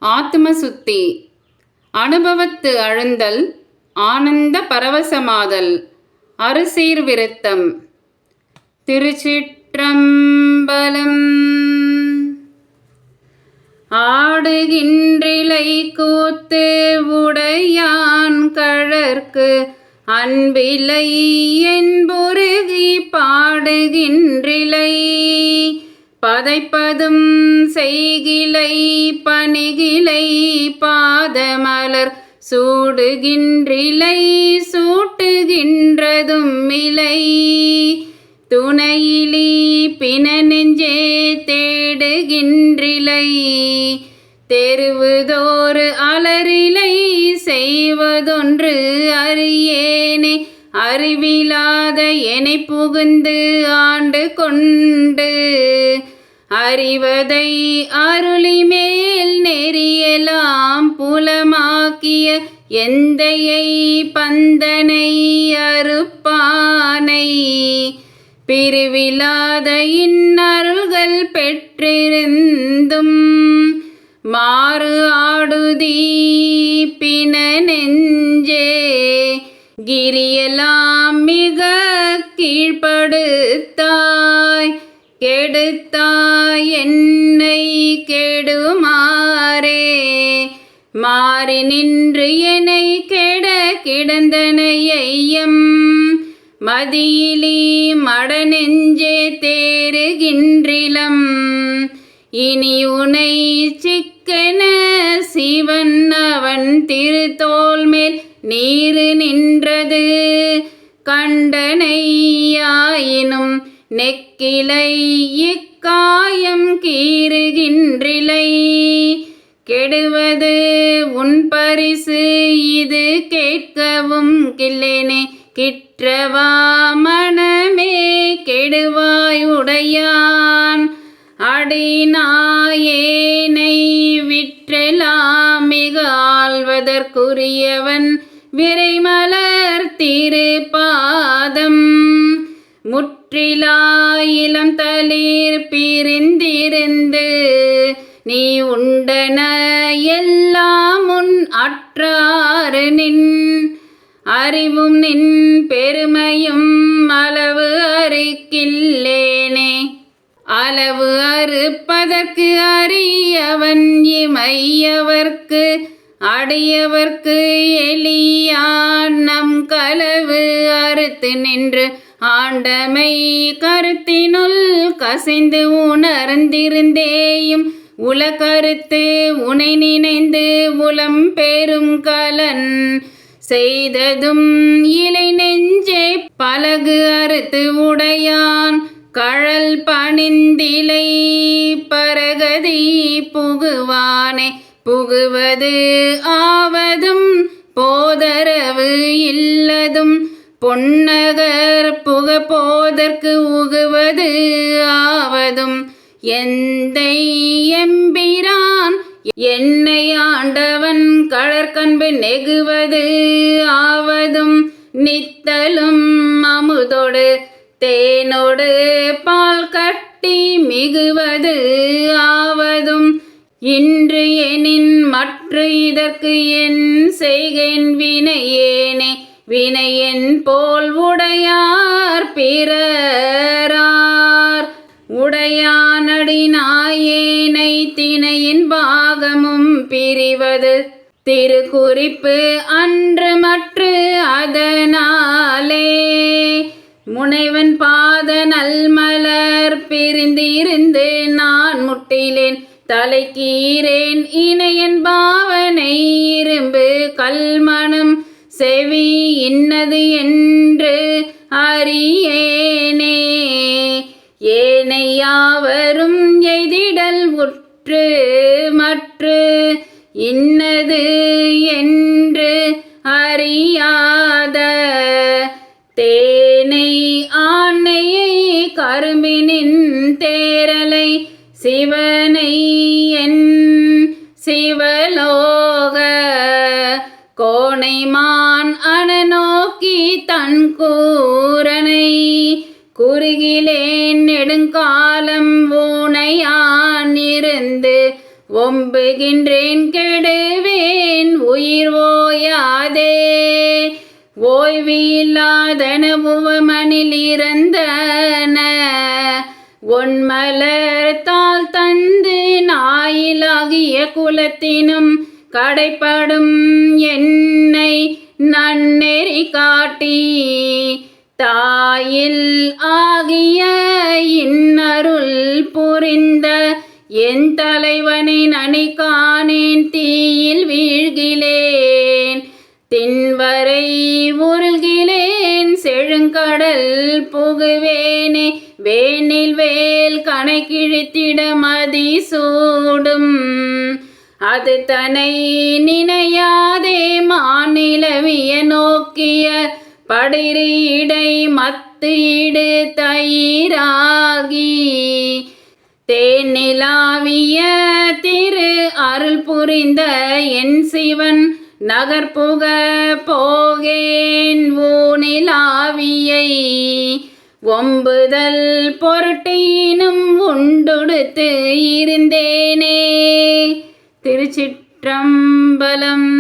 ஆத்ம சுத்தி, அனுபவத்து அழுந்தல், ஆனந்த பரவசமாதல், அறுசீர் விருத்தம். திருச்சிற்றம்பலம். ஆடுகின்றிலை கூத்து உடையான் கழற்கு அன்பிலை என்புருகி பாடுகின்றிலை பதைப்பதும் செய்கிலை பணிகிலை பாதமலர் சூடுகின்றிலை சூட்டுகின்றதும் இலை துணையிலி பின நெஞ்சே தேடுகின்றிலை தெருவுதோறு அலரிலை செய்வதொன்று அறியேனே அறிவிலாத எனை புகுந்து ஆண்டு கொண்டு அறிவதை அருளி மேல் நெறியலாம் புலமாக்கிய எந்தையை பந்தனை அறுப்பானை பிரிவிலாத இன்னருள்கள் பெற்றிருந்தும் மாறு ஆடுதீ பின நெஞ்சே கிரியலாம் மிக கீழ்ப்படுத்தாய் கெடுத்தாய் என்னை கெடுமாறே மாறி நின்று என்னை கெட கிடந்தனையம் மதியிலி மடநெஞ்சே தேறுகின்றிலம் இனி உனை சிக்கென சிவன் அவன் திருத்தோள் மேல் நீரு நின்றது கண்டனையாயினும் நெக்கிலை இக்காயம் கீறுகின்றிலை கெடுவது உன் பரிசு இது கேட்கவும் கில்லேனே கிற்றவா மனமே கெடுவாயுடையான் அடிநாயேனை விற்றெலாம் மிக ஆள்வதற்குரியவன் விரைமலர் திருப்பாதம் முற்றிலாயிலம் தளிர் பிரிந்திருந்து நீ உண்டன எல்லாம் உன் அற்றாறு நின் அறிவும் நின் பெருமையும் அளவு அறிக்கில்லேனே அளவு அறுப்பதற்கு அறியவன் இமையவர்க்கு அடியவர்க்கு எளியான் நம் களவு அறுத்து நின்று ஆண்டமை கருத்தினுள் கசிந்து உணர்ந்திருந்தேயும் உலகருத்து உனை நினைந்து உளம் பெரும் கலன் செய்ததும் இலை நெஞ்சே பலகு அறுத்து உடையான் கழல் பணிந்திலை பரகதி புகுவானே புகுவது ஆவதும் போதரவு இல்லதும் பொன்னகர் புக போதற்கு உகுவது ஆவதும் எந்தை எம்பிரான் என்னை ஆண்டவன் கழற்கன்பு நெகுவது ஆவதும் நித்தலும் அமுதோடு தேனோடு பால் கட்டி மிகுவது ஆவதும் இன்று எனின் மற்ற இதற்கு என் செய்கேன் வினையேனே வினையன் போல் உடையார் பிறரார் உடையானடி நாயேனை திணையின் பாகமும் பிரிவது திருக்குறிப்பு அன்று மற்ற அதனாலே முனைவன் பாத நல்மலர் பிரிந்திருந்து நான் முட்டிலேன் தலைக்கீரேன் இணையன் பாவனை இரும்பு கல்மணம் செவி இன்னது என்று அறியேனே ஏனையாவரும் எய்திடல் உற்று மற்று இன்னது என்று அறியாத தேனை ஆணையை கரும்பினின் தேரலை சிவனை என் சிவலோக கோணைமான் அனநோக்கி தன் கூரனை குறுகிலேன் நெடுங்காலம் ஊனையான் இருந்து ஒம்புகின்றேன் கெடுவேன் உயிர் ஓயாதே. ஓய்வு இல்லாதன உவமனில் இறந்தன ஒன்மலர்த்தால் தந்து நாயிலாகிய குலத்தினும் கடைப்படும் என்னை நன்னெறி காட்டி தாயில் ஆகிய இன்னருள் புரிந்த என் தலைவனை நனி காணேன் தீயில் வீழ்கிலேன் தின்வரை உருள்கிலேன் செழுங்கடல் புகுவேனே வேனில் வேல் கணை கிழித்திட மதி சூடும் அது தன்னை நினையாதே மாநிலவிய நோக்கிய படிரி இடை மத்து இடு தயிராகி தேனிலாவிய திரு அருள் புரிந்த என் சிவன் நகர்புக போகேன் ஊனிலாவியை ஒம்புதல் பொருட்டினும் உண்டுடுத்து இருந்தேனே. திருச்சிற்றம்பலம்.